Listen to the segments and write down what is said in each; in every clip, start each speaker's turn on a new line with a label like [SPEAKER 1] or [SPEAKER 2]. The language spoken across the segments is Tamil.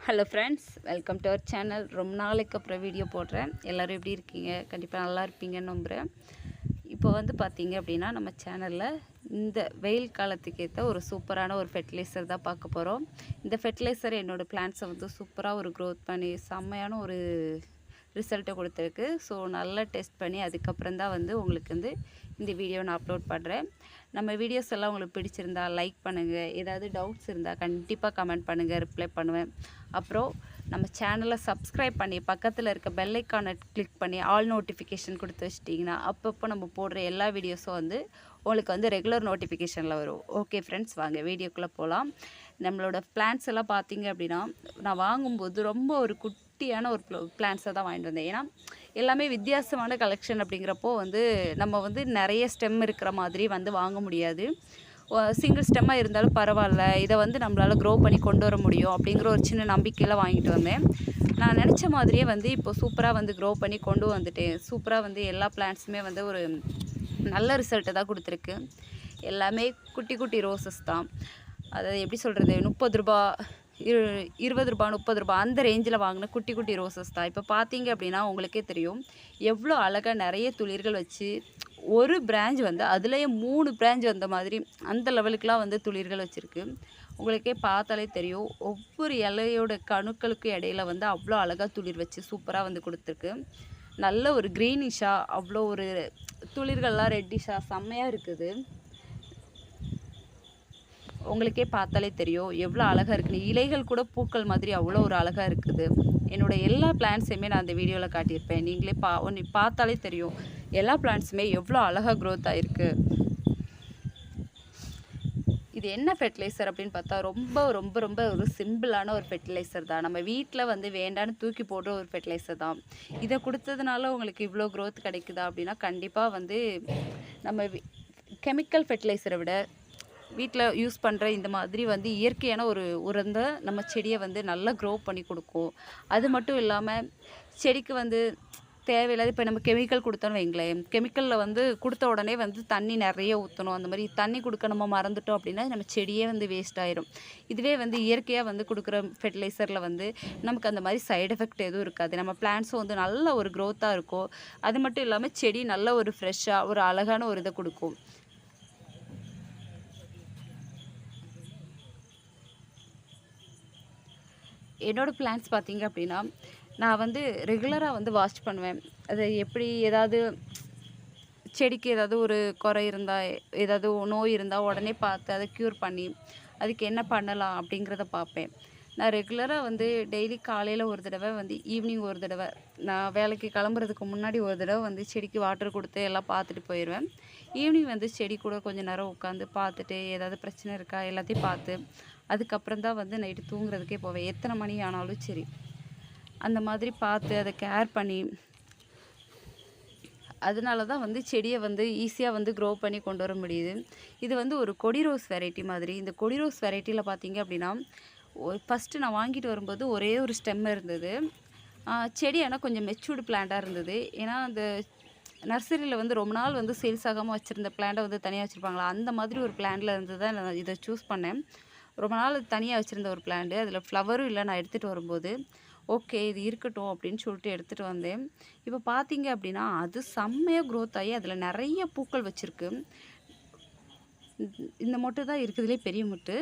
[SPEAKER 1] Hello friends, welcome to our channel. ரொம்ப நாளைக்கு அப்புறம் வீடியோ போடுறேன். எல்லோரும் எப்படி இருக்கீங்க? கண்டிப்பாக நல்லா இருப்பீங்கன்னு நம்புகிறேன். இப்போ வந்து பார்த்தீங்க அப்படின்னா, நம்ம சேனலில் இந்த வெயில் காலத்துக்கு ஏற்ற ஒரு சூப்பரான ஒரு ஃபெர்டிலைசர் தான் பார்க்க போகிறோம். இந்த ஃபெர்டிலைசர் என்னோடய பிளான்ட்ஸை வந்து சூப்பராக ஒரு க்ரோத் பண்ணி செம்மையான ஒரு ரிசல்ட்டை கொடுத்துருக்கு. ஸோ நல்லா டெஸ்ட் பண்ணி அதுக்கப்புறம் தான் வந்து உங்களுக்கு வந்து இந்த வீடியோ நான் அப்லோட் பண்ணுறேன். நம்ம வீடியோஸ் எல்லாம் உங்களுக்கு பிடிச்சிருந்தா லைக் பண்ணுங்கள். ஏதாவது டவுட்ஸ் இருந்தால் கண்டிப்பாக கமெண்ட் பண்ணுங்கள், ரிப்ளை பண்ணுவேன். அப்புறம் நம்ம சேனலை சப்ஸ்கிரைப் பண்ணி பக்கத்தில் இருக்க பெல் ஐக்கானை கிளிக் பண்ணி ஆல் நோட்டிஃபிகேஷன் கொடுத்து வச்சிட்டிங்கன்னா அப்பப்போ நம்ம போடுற எல்லா வீடியோஸும் வந்து உங்களுக்கு வந்து ரெகுலர் நோட்டிஃபிகேஷனில் வரும். ஓகே ஃப்ரெண்ட்ஸ், வாங்க வீடியோக்குள்ளே போகலாம். நம்மளோட பிளான்ஸ் எல்லாம் பார்த்தீங்க அப்படின்னா, நான் வாங்கும்போது ரொம்ப ஒரு குட்டியான ஒரு பிளான்ஸை தான் வாங்கிட்டு வந்தேன். ஏன்னா எல்லாமே வித்தியாசமான கலெக்ஷன் அப்படிங்கிறப்போ வந்து நம்ம வந்து நிறைய ஸ்டெம் இருக்கிற மாதிரி வந்து வாங்க முடியாது. சிங்கிள் ஸ்டெம்மாக இருந்தாலும் பரவாயில்ல, இதை வந்து நம்மளால் க்ரோ பண்ணி கொண்டு வர முடியும் அப்படிங்கிற ஒரு சின்ன நம்பிக்கையில் வாங்கிட்டு வந்தேன். நான் நினச்ச மாதிரியே வந்து இப்போ சூப்பராக வந்து க்ரோ பண்ணி கொண்டு வந்துட்டேன். சூப்பராக வந்து எல்லா பிளான்ட்ஸுமே வந்து ஒரு நல்ல ரிசல்ட்டை தான் கொடுத்துருக்கு. எல்லாமே குட்டி குட்டி ரோசஸ் தான். அதாவது எப்படி சொல்கிறது, ₹30 ₹20 ₹30 அந்த ரேஞ்சில் வாங்கின குட்டி குட்டி ரோசஸ் தான். இப்போ பார்த்தீங்க அப்படின்னா உங்களுக்கே தெரியும் எவ்வளோ அழகாக நிறைய துளிர்கள் வச்சு ஒரு பிரான்ச் வந்து அதுலேயே 3 பிரான்ச் வந்த மாதிரி அந்த லெவலுக்குலாம் வந்து துளிர்கள் வச்சுருக்கு. உங்களுக்கே பார்த்தாலே தெரியும் ஒவ்வொரு இலையோட கணுக்களுக்கு இடையில வந்து அவ்வளோ அழகாக துளிர் வச்சு சூப்பராக வந்து கொடுத்துருக்கு. நல்ல ஒரு க்ரீனிஷாக அவ்வளோ ஒரு துளிர்கள்லாம் ரெட்டிஷாக செம்மையாக இருக்குது. உங்களுக்கே பார்த்தாலே தெரியும் எவ்வளோ அழகாக இருக்குன்னு. இலைகள் கூட பூக்கள் மாதிரி அவ்வளோ ஒரு அழகாக இருக்குது. என்னோடய எல்லா பிளான்ட்ஸையுமே நான் அந்த வீடியோவில் காட்டியிருப்பேன். நீங்களே பார்த்தாலே தெரியும் எல்லா பிளான்ட்ஸுமே எவ்வளோ அழகாக க்ரோத் ஆகிருக்கு. இது என்ன ஃபெர்டிலைசர் அப்படின்னு பார்த்தா ரொம்ப ரொம்ப ரொம்ப ஒரு சிம்பிளான ஒரு ஃபெர்டிலைசர் தான். நம்ம வீட்டில் வந்து வேண்டான்னு தூக்கி போடுற ஒரு ஃபெர்டிலைசர் தான். இதை கொடுத்ததுனால உங்களுக்கு இவ்வளோ க்ரோத் கிடைக்குதா அப்படின்னா கண்டிப்பாக வந்து நம்ம கெமிக்கல் ஃபெர்டிலைசரை விட வீட்டில் யூஸ் பண்ணுற இந்த மாதிரி வந்து இயற்கையான ஒரு உரந்த நம்ம செடியை வந்து நல்லா க்ரோ பண்ணி கொடுக்கும். அது மட்டும் இல்லாமல் செடிக்கு வந்து தேவையில்லாத இப்போ நம்ம கெமிக்கல் கொடுத்தோன்னு வைங்களேன், கெமிக்கலில் வந்து கொடுத்த உடனே வந்து தண்ணி நிறைய ஊற்றணும். அந்த மாதிரி தண்ணி கொடுக்க நம்ம மறந்துட்டோம் அப்படின்னா நம்ம செடியே வந்து வேஸ்ட் ஆயிரும். இதுவே வந்து இயற்கையாக வந்து கொடுக்குற ஃபெர்டிலைசரில் வந்து நமக்கு அந்த மாதிரி சைடு எஃபெக்ட் எதுவும் இருக்காது. நம்ம பிளான்ட்ஸும் வந்து நல்ல ஒரு க்ரோத்தாக இருக்கும். அது மட்டும் இல்லாமல் செடி நல்ல ஒரு ஃப்ரெஷ்ஷாக ஒரு அழகான ஒரு இதை கொடுக்கும். என்னோடய பிளான்ஸ் பார்த்தீங்க அப்படின்னா, நான் வந்து ரெகுலராக வந்து வாஷ் பண்ணுவேன். அது எப்படி ஏதாவது செடிக்கு ஏதாவது ஒரு குறை இருந்தால், ஏதாவது நோய் இருந்தால் உடனே பார்த்து அதை க்யூர் பண்ணி அதுக்கு என்ன பண்ணலாம் அப்படிங்கிறத பார்ப்பேன். நான் ரெகுலராக வந்து டெய்லி காலையில் ஒரு தடவை வந்து ஈவினிங் ஒரு தடவை நான் வேலைக்கு கிளம்புறதுக்கு முன்னாடி ஒரு தடவை வந்து செடிக்கு வாட்டர் கொடுத்து எல்லாம் பார்த்துட்டு போயிடுவேன். ஈவினிங் வந்து செடி கூட கொஞ்சம் நேரம் உட்காந்து பார்த்துட்டு ஏதாவது பிரச்சனை இருக்கா எல்லாத்தையும் பார்த்து அதுக்கப்புறம் தான் வந்து நைட்டு தூங்குறதுக்கே போவேன். எத்தனை மணி ஆனாலும் சரி அந்த மாதிரி பார்த்து அதை கேர் பண்ணி அதனால தான் வந்து செடியை வந்து ஈஸியாக வந்து க்ரோ பண்ணி கொண்டு வர முடியுது. இது வந்து ஒரு கொடி ரோஸ் வெரைட்டி மாதிரி. இந்த கொடி ரோஸ் வெரைட்டியில் பார்த்தீங்க அப்படின்னா ஃபஸ்ட்டு நான் வாங்கிட்டு வரும்போது ஒரே ஒரு ஸ்டெம் இருந்தது. செடி ஆனால் கொஞ்சம் மெச்சூர்டு பிளான்ட்டாக இருந்தது. ஏன்னா அந்த நர்சரியில் வந்து ரொம்ப நாள் வந்து சேல்ஸ் ஆகாமல் வச்சுருந்த பிளான்ட்டை வந்து தனியாக வச்சுருப்பாங்களா, அந்த மாதிரி ஒரு பிளான்ட்டில் இருந்து தான் நான் இதை சூஸ் பண்ணேன். ரொம்ப நாள் தனியாக வச்சுருந்த ஒரு பிளான்ட்டு, அதில் ஃப்ளவரும் இல்லை. நான் எடுத்துகிட்டு வரும்போது ஓகே இது இருக்கட்டும் அப்படின்னு சொல்லிட்டு எடுத்துகிட்டு வந்தேன். இப்போ பார்த்தீங்க அப்படின்னா அது செம்மையாக க்ரோத் ஆகி அதில் நிறைய பூக்கள் வச்சுருக்கு. இந்த மொட்டு தான் இருக்கிறதுலே பெரிய மொட்டு.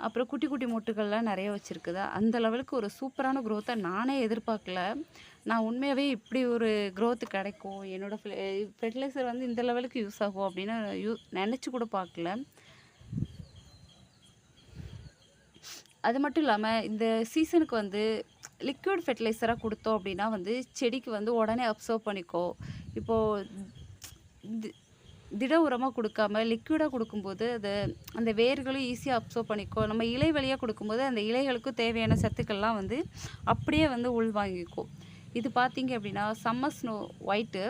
[SPEAKER 1] அப்புறம் குட்டி குட்டி மொட்டுகள்லாம் நிறைய வச்சுருக்குது. அந்த லெவலுக்கு ஒரு சூப்பரான க்ரோத்தை நானே எதிர்பார்க்கல. நான் உண்மையாகவே இப்படி ஒரு க்ரோத்து கிடைக்கும், என்னோடய ஃபெர்டிலைசர் வந்து இந்த லெவலுக்கு யூஸ் ஆகும் அப்படின்னு நினச்சி கூட பார்க்கல. அது மட்டும் இல்லாமல் இந்த சீசனுக்கு வந்து லிக்விட் ஃபெர்டிலைசராக கொடுத்தோம் அப்படின்னா வந்து செடிக்கு வந்து உடனே அப்சர்வ் பண்ணிக்கோ. இப்போது திட உரமாக கொடுக்காம லிக்விடாக கொடுக்கும்போது அந்த வேர்களும் ஈஸியாக அப்சர்வ் பண்ணிக்கோ. நம்ம இலை வழியாக கொடுக்கும்போது அந்த இலைகளுக்கும் தேவையான சத்துக்கள்லாம் வந்து அப்படியே வந்து உள்வாங்கிக்கும். இது பார்த்தீங்க அப்படின்னா சம்மர் ஸ்னோ ஒயிட்டு.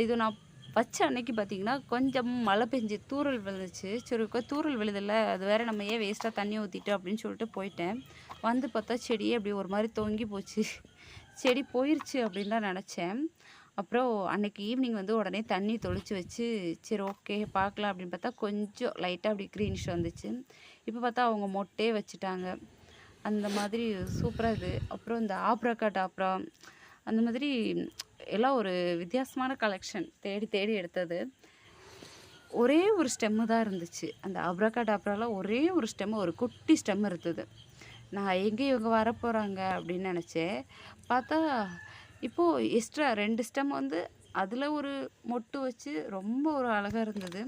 [SPEAKER 1] இது நான் வச்ச அன்னைக்கு பார்த்தீங்கன்னா கொஞ்சம் மழை பெஞ்சு தூறல் விழுந்துச்சு. சரி தூறல் விழுதில்ல, அது வேறு நம்ம ஏன் வேஸ்ட்டாக தண்ணி ஊற்றிட்டு அப்படின்னு சொல்லிட்டு போயிட்டேன். வந்து பார்த்தா செடியே அப்படி ஒரு மாதிரி தொங்கி போச்சு. செடி போயிடுச்சு அப்படின்னு தான் நினச்சேன். அப்புறம் அன்றைக்கி ஈவினிங் வந்து உடனே தண்ணி தொளிச்சு வச்சு சரி ஓகே பார்க்கலாம் அப்படின்னு பார்த்தா கொஞ்சம் லைட்டாக அப்படி க்ரீனிஷ் வந்துச்சு. இப்போ பார்த்தா அவங்க மொட்டையே வச்சுட்டாங்க. அந்த மாதிரி சூப்பராக இது. அப்புறம் இந்த ஆப்ராகாடாப்ரா அந்த மாதிரி எல்லாம் ஒரு வித்தியாசமான கலெக்ஷன் தேடி தேடி எடுத்தது. ஒரே ஒரு ஸ்டெம்மு தான் இருந்துச்சு. அந்த ஆப்ராகாடாப்ரால ஒரே ஒரு ஸ்டெம்மு, ஒரு குட்டி ஸ்டெம் இருந்தது. நான் எங்கே இவங்க வரப்போகிறாங்க அப்படின்னு நினச்சேன். பார்த்தா இப்போது எக்ஸ்ட்ரா 2 ஸ்டெம் வந்து அதில் ஒரு மொட்டு வச்சு ரொம்ப ஒரு அழகாக இருந்தது.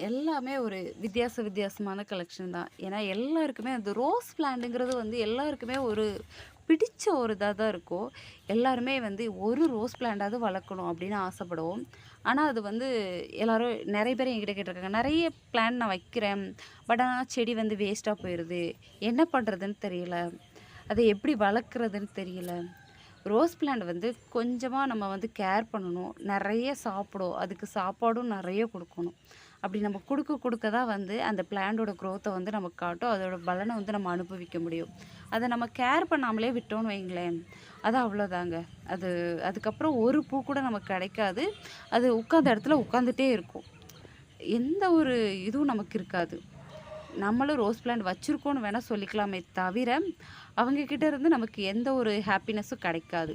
[SPEAKER 1] எல்லாமே ஒரு வித்தியாசமான கலெக்ஷன் தான். ஏன்னா எல்லாருக்குமே அந்த ரோஸ் பிளான்ட்டுங்கிறது வந்து எல்லாருக்குமே ஒரு பிடிச்ச ஒரு இதாக தான் இருக்கும். எல்லாருமே வந்து ஒரு ரோஸ் பிளான்ட்டாவது வளர்க்கணும் அப்படின்னு ஆசைப்படுவோம். ஆனால் அது வந்து எல்லாரும் நிறைய பேர் என்கிட்ட கேட்டிருக்காங்க. நிறைய பிளான் நான் வைக்கிறேன். பட் ஆனால் செடி வந்து வேஸ்ட்டாக போயிடுது. என்ன பண்ணுறதுன்னு தெரியல. அதை எப்படி வளர்க்குறதுன்னு தெரியல. ரோஸ் பிளான்ட் வந்து கொஞ்சமாக நம்ம வந்து கேர் பண்ணணும். நிறைய சாப்பிடும். அதுக்கு சாப்பாடும் நிறைய கொடுக்கணும். அப்படி நம்ம கொடுக்க தான் வந்து அந்த பிளான்ட்டோட க்ரோத்தை வந்து நமக்கு காட்டும். அதோட பலனை வந்து நம்ம அனுபவிக்க முடியும். அதை நம்ம கேர் பண்ணாமலே விட்டோம்னு வைங்களேன், அது அவ்வளோதாங்க. அதுக்கப்புறம் ஒரு பூ கூட நமக்கு கிடைக்காது. அது உட்காந்த இடத்துல உட்காந்துட்டே இருக்கும். எந்த ஒரு இதுவும் நமக்கு இருக்காது. நம்மளும் ரோஸ் பிளான்ட் வச்சுருக்கோன்னு வேணால் சொல்லிக்கலாமே தவிர, அவங்கக்கிட்ட இருந்து நமக்கு எந்த ஒரு ஹாப்பினஸும் கிடைக்காது.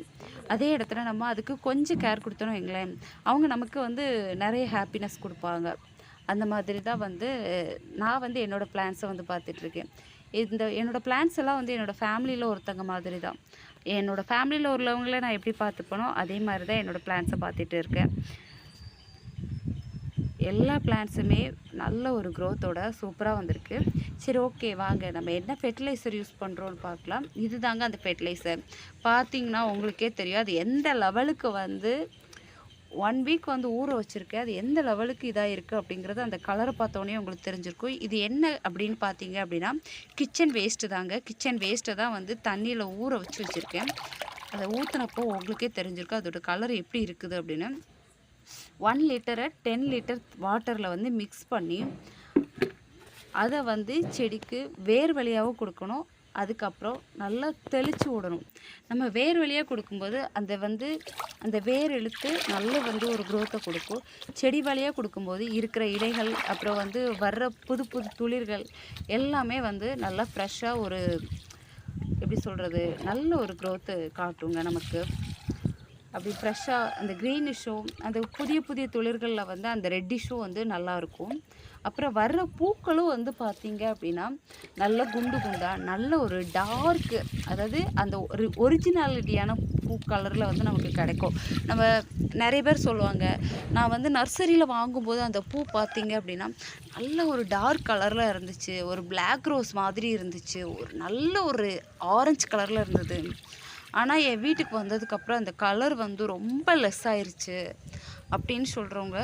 [SPEAKER 1] அதே இடத்துல நம்ம அதுக்கு கொஞ்சம் கேர் கொடுத்தோன்னு வைங்களேன், அவங்க நமக்கு வந்து நிறைய ஹாப்பினஸ் கொடுப்பாங்க. அந்த மாதிரி தான் வந்து நான் வந்து என்னோடய பிளான்ஸை வந்து பார்த்துட்ருக்கேன். என்னோடய பிளான்ஸ் எல்லாம் வந்து என்னோடய ஃபேமிலியில் ஒருத்தங்க மாதிரி தான். என்னோடய ஃபேமிலியில் உள்ளவங்கள நான் எப்படி பார்த்துப்பனோ அதே மாதிரி தான் என்னோடய பிளான்ஸை பார்த்துட்டு இருக்கேன். எல்லா பிளான்ஸுமே நல்ல ஒரு க்ரோத்தோட சூப்பராக வந்திருக்கு. சரி, ஓகே, வாங்க நம்ம என்ன ஃபெர்டிலைசர் யூஸ் பண்ணுறோன்னு பார்க்கலாம். இது தாங்க அந்த ஃபெர்டிலைசர். பார்த்திங்கன்னா உங்களுக்கே தெரியும் அது எந்த லெவலுக்கு வந்து 1 வீக் வந்து ஊற வச்சுருக்கேன். அது எந்த லெவலுக்கு இதாக இருக்குது அப்படிங்கிறது அந்த கலரை பார்த்தோன்னே உங்களுக்கு தெரிஞ்சிருக்கும். இது என்ன அப்படின்னு பார்த்தீங்க அப்படின்னா கிச்சன் வேஸ்ட்டு தாங்க. கிச்சன் வேஸ்ட்டை தான் வந்து தண்ணியில் ஊற வச்சுருக்கேன். அதை ஊற்றினப்போ உங்களுக்கே தெரிஞ்சிருக்கும் அதோட கலர் எப்படி இருக்குது அப்படின்னு. 1 லிட்டரை 10 லிட்டர் வாட்டரில் வந்து மிக்ஸ் பண்ணி அதை வந்து செடிக்கு வேர் வழியாகவும் கொடுக்கணும். அதுக்கப்புறம் நல்லா தெளித்து விடணும். நம்ம வேர் வழியாக கொடுக்கும்போது அந்த வேர் இழுத்து நல்ல வந்து ஒரு க்ரோத்தை கொடுக்கும். செடி வழியாக கொடுக்கும்போது இருக்கிற இலைகள் அப்புறம் வந்து வர்ற புது புது துளிர்கள் எல்லாமே வந்து நல்லா ஃப்ரெஷ்ஷாக ஒரு எப்படி சொல்கிறது, நல்ல ஒரு க்ரோத்து காட்டுங்க நமக்கு. அப்படி ஃப்ரெஷ்ஷாக அந்த க்ரீனிஷும் அந்த புதிய புதிய துளிர்களில் வந்து அந்த ரெட்டிஷும் வந்து நல்லாயிருக்கும். அப்புறம் வர்ற பூக்களும் வந்து பார்த்திங்க அப்படின்னா நல்ல குண்டு குண்டாக நல்ல ஒரு டார்க்கு, அதாவது அந்த ஒரு ஒரிஜினாலிட்டியான பூ கலரில் வந்து நமக்கு கிடைக்கும். நம்ம நிறைய பேர் சொல்லுவாங்க, நான் வந்து நர்சரியில் வாங்கும்போது அந்த பூ பார்த்திங்க அப்படின்னா நல்ல ஒரு டார்க் கலரில் இருந்துச்சு, ஒரு பிளாக் ரோஸ் மாதிரி இருந்துச்சு, ஒரு நல்ல ஒரு ஆரஞ்சு கலரில் இருந்தது. ஆனால் என் வீட்டுக்கு வந்ததுக்கப்புறம் அந்த கலர் வந்து ரொம்ப லெஸ் ஆயிடுச்சு அப்படின்னு சொல்கிறவங்க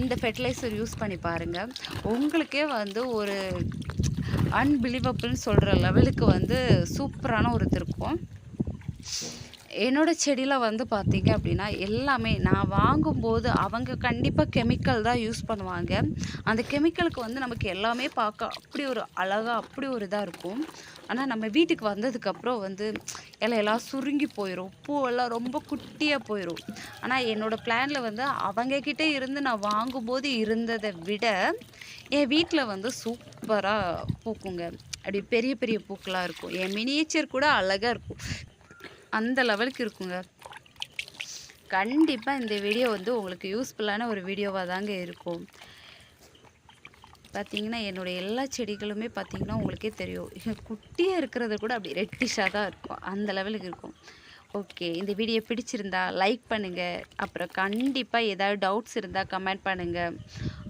[SPEAKER 1] இந்த ஃபெர்டிலைசர் யூஸ் பண்ணி பாருங்கள். உங்களுக்கே வந்து ஒரு அன்பிலீவபிள்னு சொல்கிற லெவலுக்கு வந்து சூப்பரான ஒரு இது இருக்கும். என்னோடய செடியில் வந்து பார்த்திங்க அப்படின்னா எல்லாமே நான் வாங்கும்போது அவங்க கண்டிப்பாக கெமிக்கல் தான் யூஸ் பண்ணுவாங்க. அந்த கெமிக்கலுக்கு வந்து நமக்கு எல்லாமே பார்க்க அப்படி ஒரு அழகாக அப்படி ஒரு இதாக இருக்கும். ஆனால் நம்ம வீட்டுக்கு வந்ததுக்கப்புறம் வந்து இலையெல்லாம் சுருங்கி போயிடும், பூவெல்லாம் ரொம்ப குட்டியாக போயிடும். ஆனால் என்னோடய பிளானில் வந்து அவங்கக்கிட்ட இருந்து நான் வாங்கும்போது இருந்ததை விட என் வீட்டில் வந்து சூப்பராக பூக்குங்க. அப்படி பெரிய பெரிய பூக்களாக இருக்கும். என் மினியேச்சர் கூட அழகாக இருக்கும். அந்த லெவலுக்கு இருக்குங்க. கண்டிப்பாக இந்த வீடியோ வந்து உங்களுக்கு யூஸ்ஃபுல்லான ஒரு வீடியோவாக தாங்க இருக்கும். பார்த்திங்கன்னா என்னுடைய எல்லா செடிகளுமே பார்த்திங்கன்னா உங்களுக்கே தெரியும், குட்டியாக இருக்கிறது கூட அப்படி ரெட்டிஷாக தான் இருக்கும். அந்த லெவலுக்கு இருக்கும். ஓகே, இந்த வீடியோ பிடிச்சிருந்தா லைக் பண்ணுங்கள். அப்புறம் கண்டிப்பாக ஏதாவது டவுட்ஸ் இருந்தால் கமெண்ட் பண்ணுங்கள்.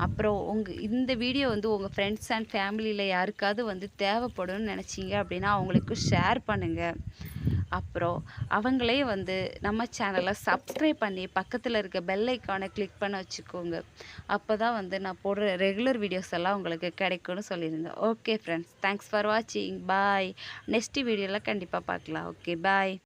[SPEAKER 1] அப்புறம் இந்த வீடியோ வந்து உங்கள் ஃப்ரெண்ட்ஸ் அண்ட் ஃபேமிலியில் யாருக்காவது வந்து தேவைப்படும்னு நினச்சிங்க அப்படின்னா அவங்களுக்கு ஷேர் பண்ணுங்கள். அப்புறம் அவங்களே வந்து நம்ம சேனலை சப்ஸ்கிரைப் பண்ணி பக்கத்தில் இருக்க பெல் ஐக்கானை கிளிக் பண்ண வச்சுக்கோங்க. அப்போ தான் வந்து நான் போடுற ரெகுலர் வீடியோஸ் எல்லாம் உங்களுக்கு கிடைக்கும்னு சொல்லியிருந்தேன். ஓகே ஃப்ரெண்ட்ஸ், தேங்க்ஸ் ஃபார் வாட்சிங். பாய். நெக்ஸ்ட் வீடியோவில் கண்டிப்பாக பார்க்கலாம். ஓகே, பாய்.